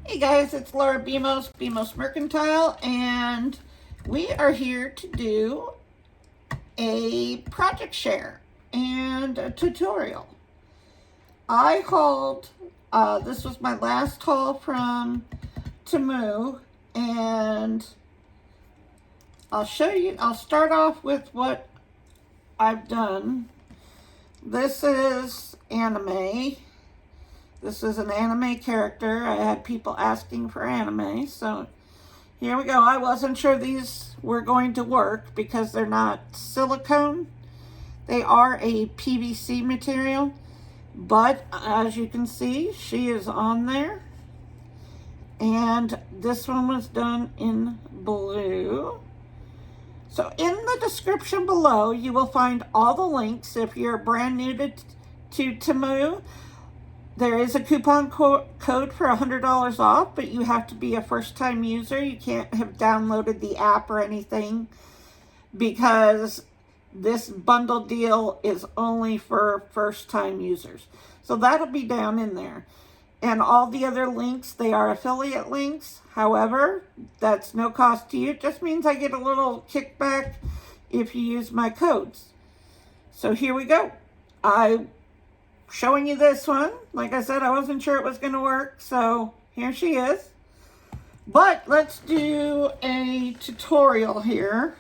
Hey guys, it's Laura Bemos Mercantile, and we are here to do a project share and a tutorial. I hauled, this was my last haul from Temu, and I'll start off with what I've done. This is anime. This is an anime character. I had people asking for anime, so here we go. I wasn't sure these were going to work because they're not silicone. They are a PVC material, but as you can see, she is on there. And this one was done in blue. So in the description below, you will find all the links. If you're brand new to Temu, there is a coupon code for $100 off, but you have to be a first-time user. You can't have downloaded the app or anything because this bundle deal is only for first-time users. So that'll be down in there. And all the other links, they are affiliate links. However, that's no cost to you. It just means I get a little kickback if you use my codes. So here we go. I'm showing you this one. Like I said, I wasn't sure it was going to work, so here she is. But let's do a tutorial here.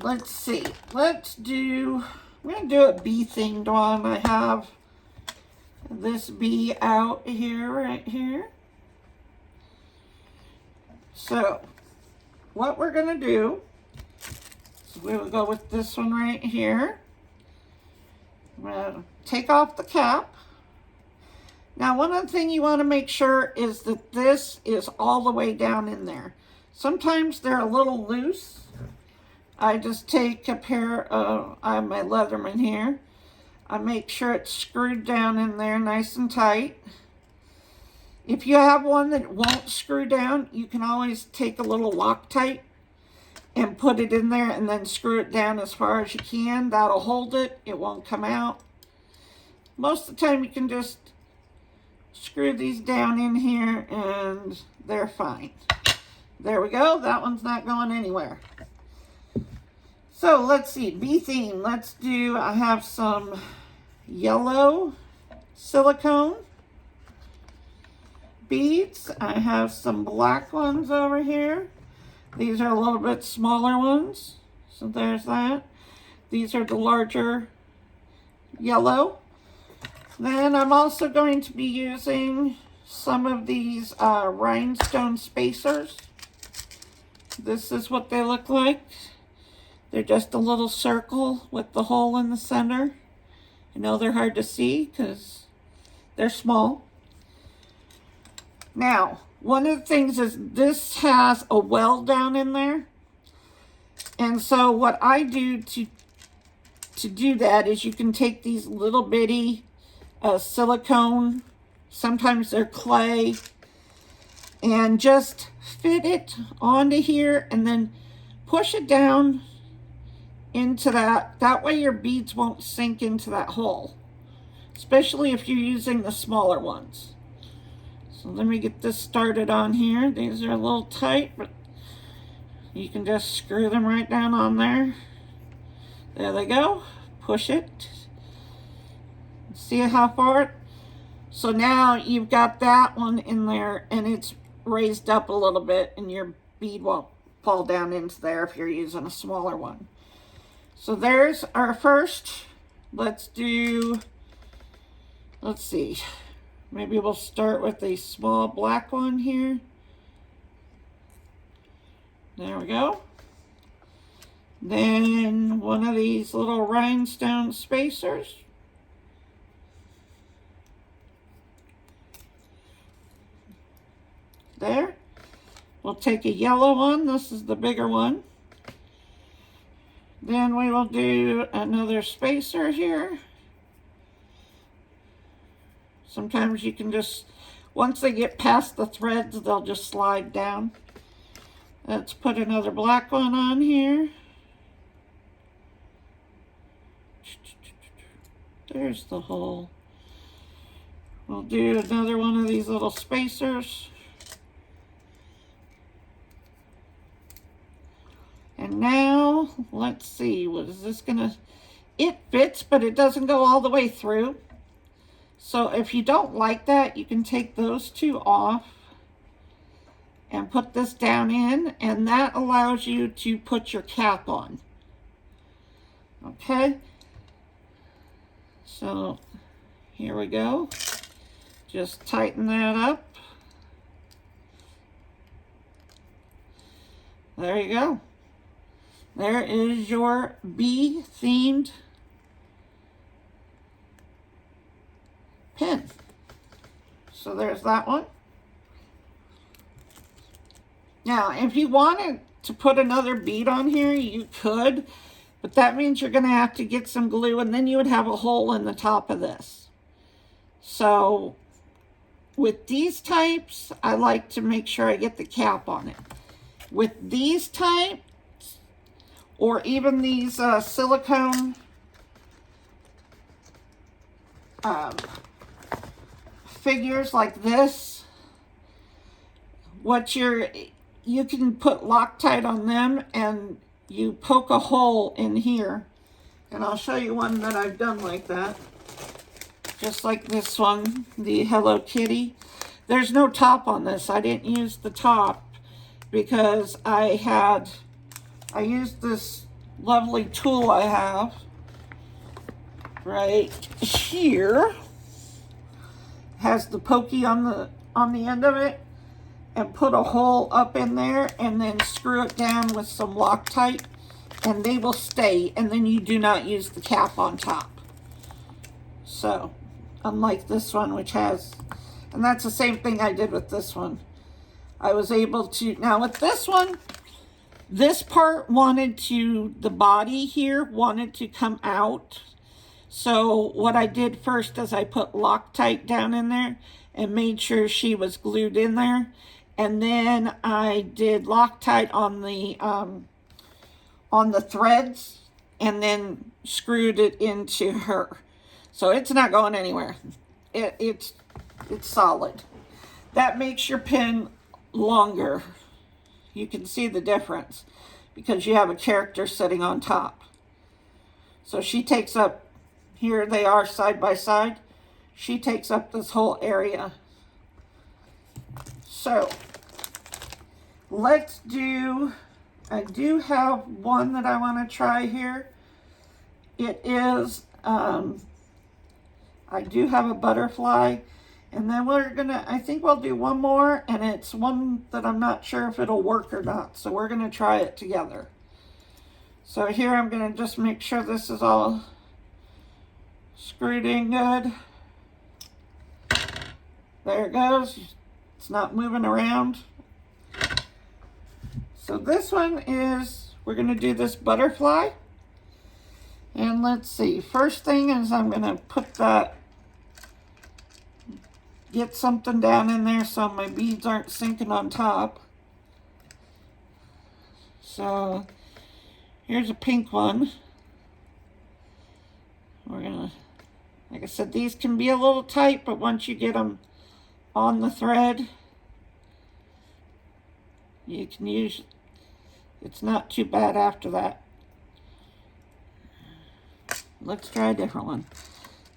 Let's see. I'm going to do a bee themed one. I have this bee out here, right here. So what we're going to do is we will go with this one right here. I'm going to take off the cap. Now, one other thing you want to make sure is that this is all the way down in there. Sometimes they're a little loose. I just take a pair of, I have my Leatherman here. I make sure it's screwed down in there nice and tight. If you have one that won't screw down, you can always take a little Loctite and put it in there and then screw it down as far as you can. That'll hold it. It won't come out. Most of the time you can just screw these down in here and they're fine. There we go. That one's not going anywhere. So let's see. Bee theme. I have some yellow silicone beads. I have some black ones over here. These are a little bit smaller ones, so there's that. These are the larger yellow. Then I'm also going to be using some of these rhinestone spacers. This is what they look like. They're just a little circle with the hole in the center. I know they're hard to see because they're small. Now, one of the things is this has a well down in there. And so what I do to do that is you can take these little bitty silicone, sometimes they're clay, and just fit it onto here and then push it down into that. That way your beads won't sink into that hole, especially if you're using the smaller ones. So let me get this started on here. These are a little tight, but you can just screw them right down on there. There they go. Push it. See how far? So now you've got that one in there and it's raised up a little bit and your bead won't fall down into there if you're using a smaller one. So there's our first. Let's see. Maybe we'll start with a small black one here. There we go. Then one of these little rhinestone spacers. There. We'll take a yellow one. This is the bigger one. Then we will do another spacer here. Sometimes you can just, once they get past the threads, they'll just slide down. Let's put another black one on here. There's the hole. We'll do another one of these little spacers. And now, let's see, what is this gonna, it fits, but it doesn't go all the way through. So if you don't like that, you can take those two off and put this down in, and that allows you to put your cap on. Okay, so here we go. Just tighten that up. There you go. There is your bee themed pin. So there's that one. Now, if you wanted to put another bead on here, you could, but that means you're going to have to get some glue, and then you would have a hole in the top of this. So with these types, I like to make sure I get the cap on it. With these types, or even these silicone figures like this, you can put Loctite on them, and you poke a hole in here, and I'll show you one that I've done like that, just like this one, the Hello Kitty. There's no top on this. I didn't use the top because I used this lovely tool I have right here. Has the pokey on the end of it, and put a hole up in there and then screw it down with some Loctite, and they will stay, and then you do not use the cap on top. So unlike this one, which has, and that's the same thing I did with this one. I was able to, now with this one, this part the body here wanted to come out. So what I did first is I put Loctite down in there and made sure she was glued in there. And then I did Loctite on the threads, and then screwed it into her. So it's not going anywhere. It's solid. That makes your pin longer. You can see the difference because you have a character sitting on top. So she takes up, here they are side by side. She takes up this whole area. So let's do, I do have one that I want to try here. It is, I do have a butterfly, and then we're gonna, I think we'll do one more, and it's one that I'm not sure if it'll work or not. So we're gonna try it together. So here I'm gonna just make sure this is all screwed in good. There it goes. It's not moving around. So this one is, we're going to do this butterfly. And let's see. First thing is I'm going to put that, get something down in there so my beads aren't sinking on top. So here's a pink one. We're going to, like I said, these can be a little tight, but once you get them on the thread, you can use, it's not too bad after that. Let's try a different one.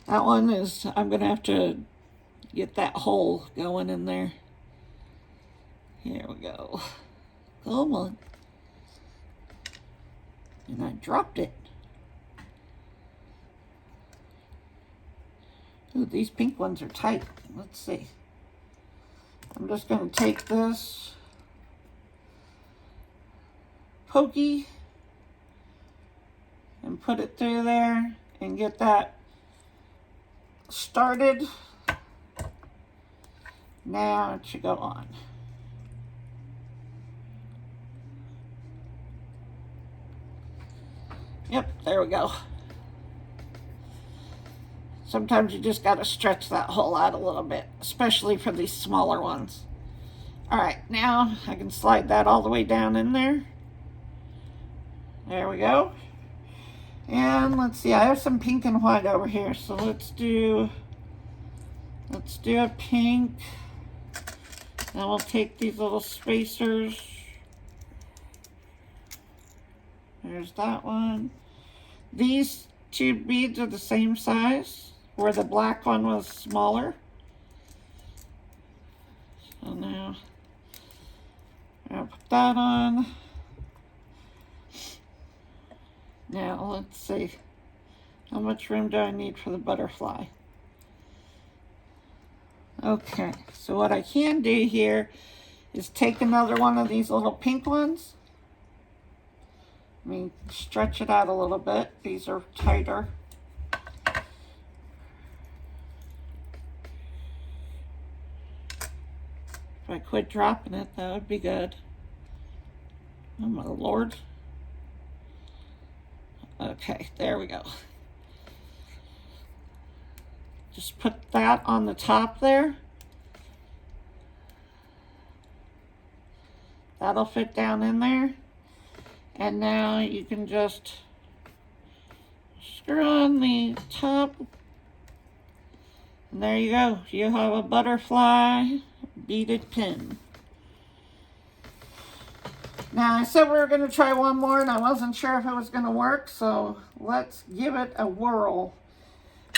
That one is, I'm going to have to get that hole going in there. Here we go. Come on. And I dropped it. Ooh, these pink ones are tight. Let's see. I'm just going to take this pokey and put it through there and get that started. Now it should go on. Yep, there we go. Sometimes you just got to stretch that hole out a little bit, especially for these smaller ones. All right, now I can slide that all the way down in there. There we go. And let's see, I have some pink and white over here, so let's do Let's do a pink. Now we'll take these little spacers. There's that one. These two beads are the same size, where the black one was smaller. So now I'll put that on. Now let's see. How much room do I need for the butterfly? Okay, so what I can do here is take another one of these little pink ones. Let me stretch it out a little bit. These are tighter. If I quit dropping it, that would be good. Oh my Lord. Okay, there we go. Just put that on the top there. That'll fit down in there. And now you can just screw on the top. And there you go. You have a butterfly beaded pin. Now, I said we were going to try one more, and I wasn't sure if it was going to work, so let's give it a whirl.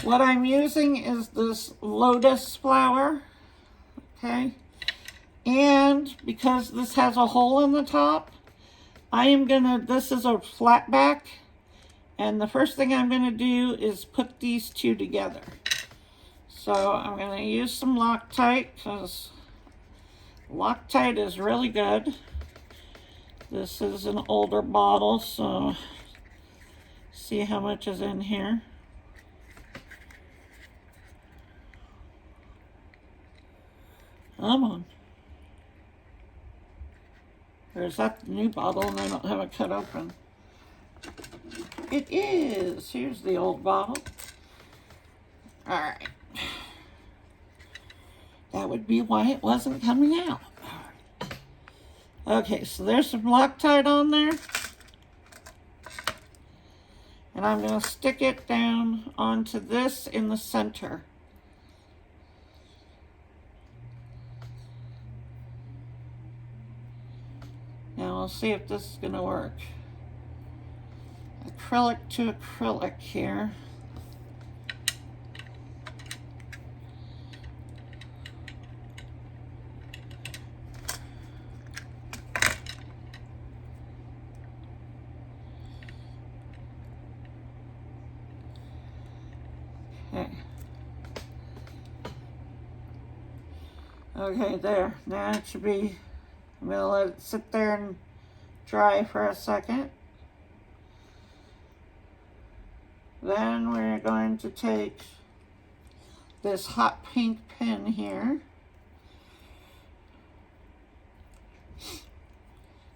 What I'm using is this Lotus flower, okay? And because this has a hole in the top, I am gonna, this is a flat back, and the first thing I'm gonna do is put these two together. So I'm gonna use some Loctite, because Loctite is really good. This is an older bottle, so see how much is in here. Come on. Or is that the new bottle and I don't have it cut open? It is. Here's the old bottle. Alright. That would be why it wasn't coming out. Okay, so there's some Loctite on there. And I'm going to stick it down onto this in the center. Now we'll see if this is going to work. Acrylic to acrylic here. Okay, there. Now it should be, I'm going to let it sit there and dry for a second. Then we're going to take this hot pink pin here.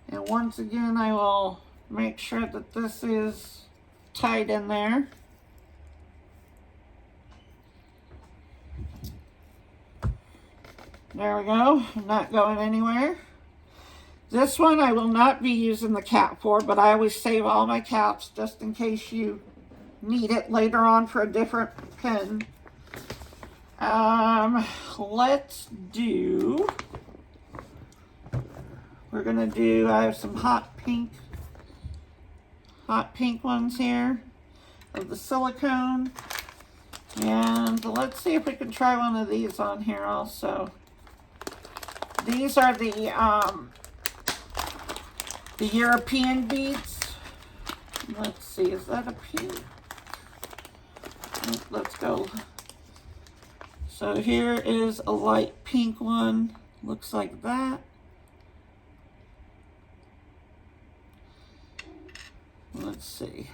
And once again, I will make sure that this is tight in there. There we go. I'm not going anywhere. This one I will not be using the cap for, but I always save all my caps just in case you need it later on for a different pin. Let's do, we're gonna do, I have some hot pink ones here of the silicone. And let's see if we can try one of these on here also. These are the European beads. Let's see, is that a pink? Let's go. So here is a light pink one. Looks like that. Let's see.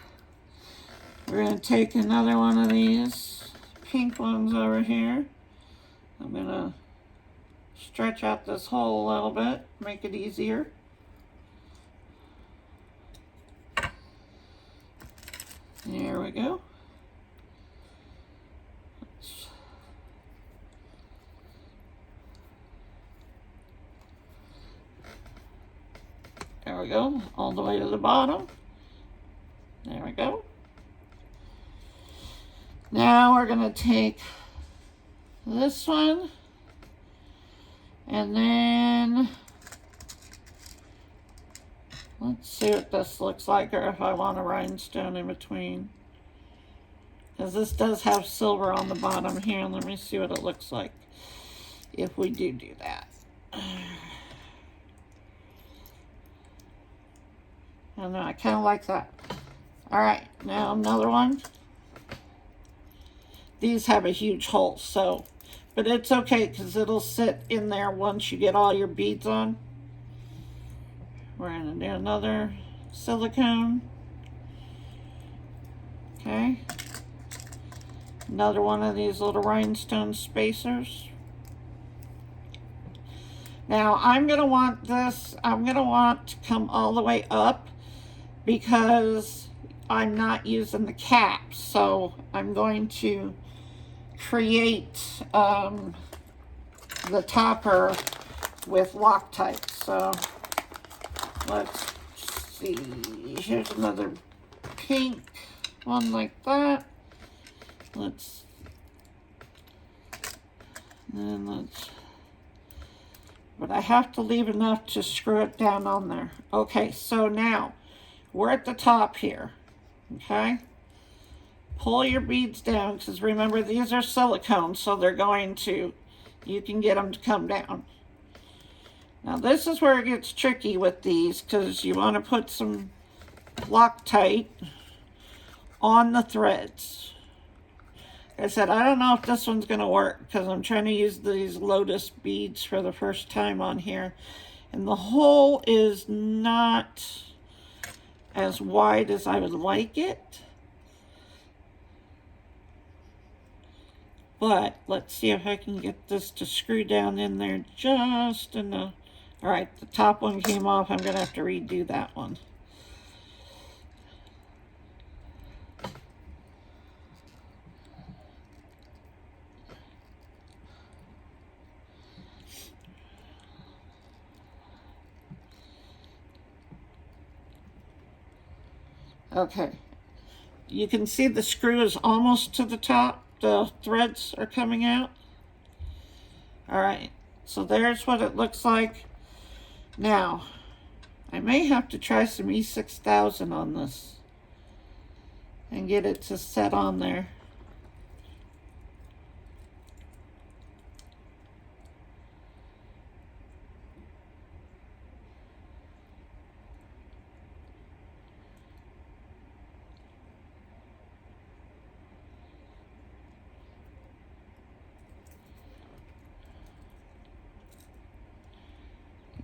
We're going to take another one of these pink ones over here. I'm going to stretch out this hole a little bit, make it easier. There we go. There we go, all the way to the bottom. There we go. Now we're going to take this one. And then let's see what this looks like, or if I want a rhinestone in between. Because this does have silver on the bottom here. Let me see what it looks like if we do that. I don't know, I kind of like that. All right, now another one. These have a huge hole, so, but it's okay because it'll sit in there once you get all your beads on. We're gonna do another silicone. Okay. Another one of these little rhinestone spacers. Now I'm gonna want this, I'm gonna want to come all the way up because I'm not using the caps, so I'm going to create the topper with Loctite. So let's see, here's another pink one like that. Let's but I have to leave enough to screw it down on there. Okay, so now we're at the top here. Okay, pull your beads down, because remember these are silicone, so they're going to, you can get them to come down. Now this is where it gets tricky with these, because you want to put some Loctite on the threads. Like I said, I don't know if this one's going to work, because I'm trying to use these Lotus beads for the first time on here, and the hole is not as wide as I would like it. But let's see if I can get this to screw down in there just enough. All right, the top one came off. I'm gonna have to redo that one. Okay, you can see the screw is almost to the top. The threads are coming out. All right, so there's what it looks like. Now, I may have to try some E6000 on this and get it to set on there.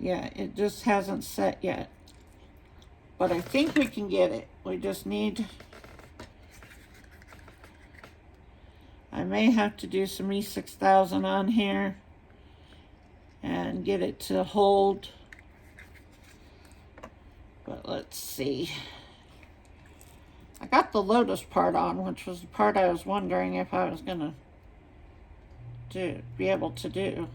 Yeah, it just hasn't set yet. But I think we can get it. We just need, I may have to do some E6000 on here and get it to hold. But let's see. I got the Lotus part on, which was the part I was wondering if I was gonna be able to do.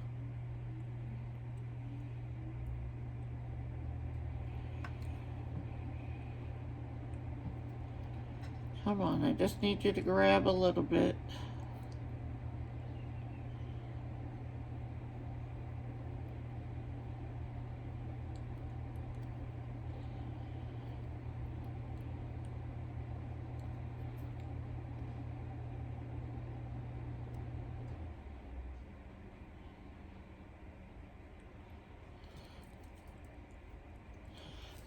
Come on, I just need you to grab a little bit.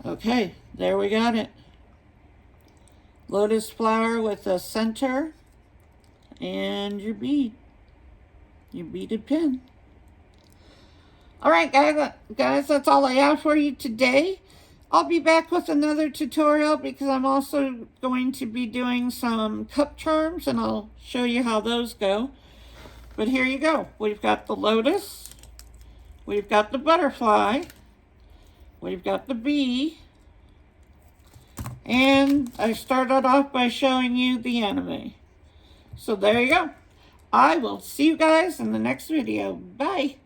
Okay, there we got it. Lotus flower with a center and your bead, your beaded pin. All right, guys, that's all I have for you today. I'll be back with another tutorial because I'm also going to be doing some cup charms, and I'll show you how those go. But here you go. We've got the lotus, we've got the butterfly, we've got the bee, and I started off by showing you the anime. So there you go. I will see you guys in the next video. Bye.